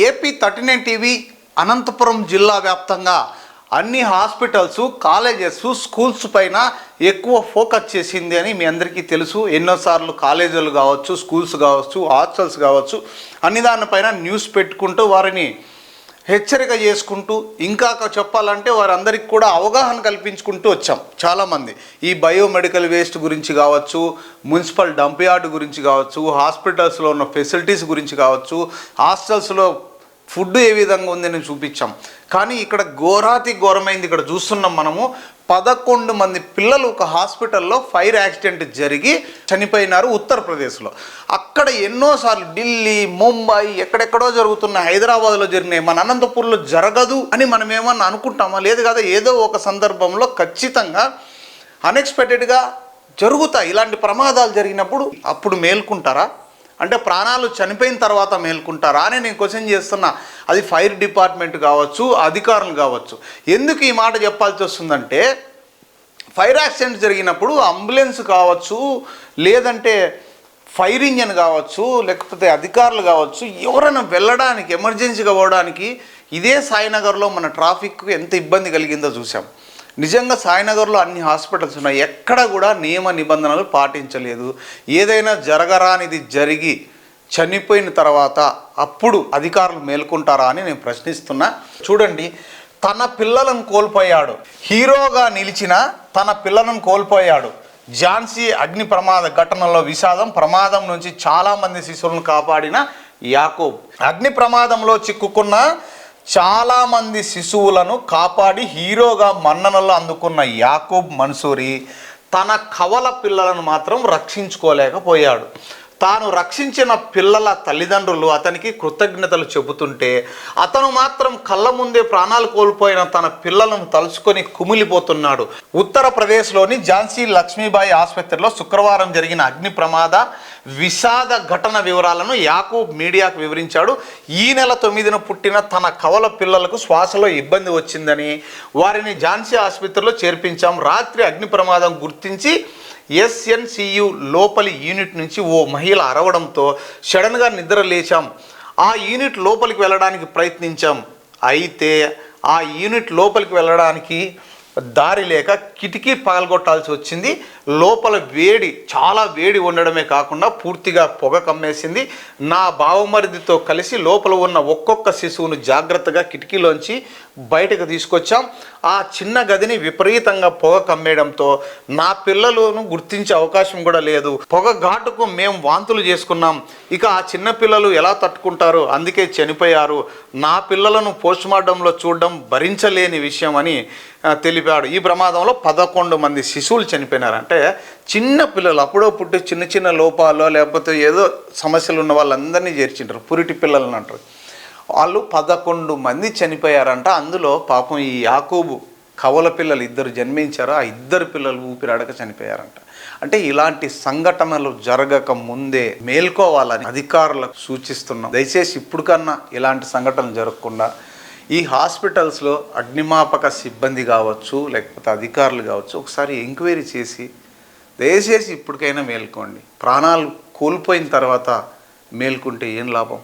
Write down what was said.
AP 39 TV Anantapuram జిల్లా వ్యాప్తంగా అన్ని హాస్పిటల్స్, కాలేజెస్, స్కూల్స్ పైన ఎక్కువ ఫోకస్ చేసింది అని మీ అందరికీ తెలుసు. ఎన్నోసార్లు కాలేజీలు కావచ్చు, స్కూల్స్ కావచ్చు, హాస్టల్స్ కావచ్చు, అన్ని దానిపైన న్యూస్ పెట్టుకుంటూ వారిని హెచ్చరిక చేసుకుంటూ, ఇంకా చెప్పాలంటే వారందరికీ కూడా అవగాహన కల్పించుకుంటూ వచ్చాం. చాలామంది ఈ బయోమెడికల్ వేస్ట్ గురించి కావచ్చు, మున్సిపల్ డంప్ యార్డ్ గురించి కావచ్చు, హాస్పిటల్స్లో ఉన్న ఫెసిలిటీస్ గురించి కావచ్చు, హాస్టల్స్లో ఫుడ్ ఏ విధంగా ఉందని చూపించాం. కానీ ఇక్కడ ఘోరాతి ఘోరమైంది. ఇక్కడ చూస్తున్నాం మనము 11 మంది పిల్లలు ఒక హాస్పిటల్లో ఫైర్ యాక్సిడెంట్ జరిగి చనిపోయినారు ఉత్తరప్రదేశ్లో. అక్కడ ఎన్నోసార్లు ఢిల్లీ, ముంబై, ఎక్కడెక్కడో జరుగుతున్నాయి, హైదరాబాద్లో జరిగినాయి. మన అనంతపూర్లో జరగదు అని మనం ఏమన్నా అనుకుంటామా? లేదు కదా, ఏదో ఒక సందర్భంలో ఖచ్చితంగా అన్ఎక్స్పెక్టెడ్గా జరుగుతాయి. ఇలాంటి ప్రమాదాలు జరిగినప్పుడు అప్పుడు మేల్కుంటారా? అంటే ప్రాణాలు చనిపోయిన తర్వాత మేల్కుంటారా అని నేను క్వశ్చన్ చేస్తున్నా. అది ఫైర్ డిపార్ట్మెంట్ కావచ్చు, అధికారులు కావచ్చు. ఎందుకు ఈ మాట చెప్పాల్సి వస్తుందంటే, ఫైర్ యాక్సిడెంట్ జరిగినప్పుడు అంబులెన్స్ కావచ్చు, లేదంటే ఫైర్ ఇంజన్ కావచ్చు, లేకపోతే అధికారులు కావచ్చు, ఎవరైనా వెళ్ళడానికి, ఎమర్జెన్సీగా పోవడానికి ఇదే సాయినగర్లో మన ట్రాఫిక్ ఎంత ఇబ్బంది కలిగిందో చూసాం. నిజంగా సాయినగర్లో అన్ని హాస్పిటల్స్ ఉన్నాయి, ఎక్కడ కూడా నియమ నిబంధనలు పాటించలేదు. ఏదైనా జరగరానిది జరిగి చనిపోయిన తర్వాత అప్పుడు అధికారులు మేల్కొంటారా అని నేను ప్రశ్నిస్తున్నా. చూడండి, తన పిల్లలను కోల్పోయాడు, హీరోగా నిలిచిన తన పిల్లలను కోల్పోయాడు. ఝాన్సీ అగ్ని ప్రమాద ఘటనలో విషాదం, ప్రమాదం నుంచి చాలామంది శిశువులను కాపాడిన యాకూబ్. అగ్ని ప్రమాదంలో చిక్కుకున్న చాలామంది శిశువులను కాపాడి హీరోగా మన్ననలు అందుకున్న యాకూబ్ మన్సూరి తన కవల పిల్లలను మాత్రం రక్షించుకోలేకపోయాడు. తాను రక్షించిన పిల్లల తల్లిదండ్రులు అతనికి కృతజ్ఞతలు చెబుతుంటే, అతను మాత్రం కళ్ళ ముందే ప్రాణాలు కోల్పోయిన తన పిల్లలను తలుచుకొని కుమిలిపోతున్నాడు. ఉత్తరప్రదేశ్లోని ఝాన్సీ లక్ష్మీబాయి ఆసుపత్రిలో శుక్రవారం జరిగిన అగ్ని ప్రమాద విషాద ఘటన వివరాలను యాకూబ్ మీడియాకు వివరించాడు. ఈ నెల 9న పుట్టిన తన కవల పిల్లలకు శ్వాసలో ఇబ్బంది వచ్చిందని వారిని ఝాన్సీ ఆసుపత్రిలో చేర్పించాం. రాత్రి అగ్ని ప్రమాదం గుర్తించి SNCU లోపలి యూనిట్ నుంచి ఓ మహిళ అరవడంతో సడన్గా నిద్ర లేచాం. ఆ యూనిట్ లోపలికి వెళ్ళడానికి ప్రయత్నించాం. అయితే ఆ యూనిట్ లోపలికి వెళ్ళడానికి దారి లేక కిటికీ పగలగొట్టాల్సి వచ్చింది. లోపల వేడి, చాలా వేడి ఉండడమే కాకుండా పూర్తిగా పొగ కమ్మేసింది. నా బావమరిదితో కలిసి లోపల ఉన్న ఒక్కొక్క శిశువును జాగ్రత్తగా కిటికీలోంచి బయటకు తీసుకొచ్చాం. ఆ చిన్న గదిని విపరీతంగా పొగ కమ్మేయడంతో నా పిల్లలను గుర్తించే అవకాశం కూడా లేదు. పొగ ఘాటుకు మేము వాంతులు చేసుకున్నాం. ఇక ఆ చిన్న పిల్లలు ఎలా తట్టుకుంటారు, అందుకే చనిపోయారు. నా పిల్లలను పోస్ట్మార్టంలో చూడడం భరించలేని విషయం అని తెలిపాడు. ఈ ప్రమాదంలో 11 మంది శిశువులు చనిపోయినారు. అంటే చిన్న పిల్లలు, అప్పుడో పుట్టి చిన్న చిన్న లోపాలు లేకపోతే ఏదో సమస్యలు ఉన్న వాళ్ళందరినీ చేర్చింటారు, పురిటి పిల్లలని అంటారు. వాళ్ళు 11 మంది చనిపోయారంట. అందులో పాపం ఈ యాకూబు కవల పిల్లలు 2 జన్మించారు. ఆ 2 పిల్లలు ఊపిరాడక చనిపోయారంట. అంటే ఇలాంటి సంఘటనలు జరగక ముందే మేల్కోవాలని అధికారులకు సూచిస్తున్నాం. దయచేసి ఇప్పుడు కన్నా ఇలాంటి సంఘటనలు జరగకుండా ఈ హాస్పిటల్స్లో అగ్నిమాపక సిబ్బంది కావచ్చు, లేకపోతే అధికారులు కావచ్చు, ఒకసారి ఎంక్వైరీ చేసి దయచేసి ఇప్పటికైనా మేల్కోండి. ప్రాణాలు కోల్పోయిన తర్వాత మేల్కుంటే ఏం లాభం?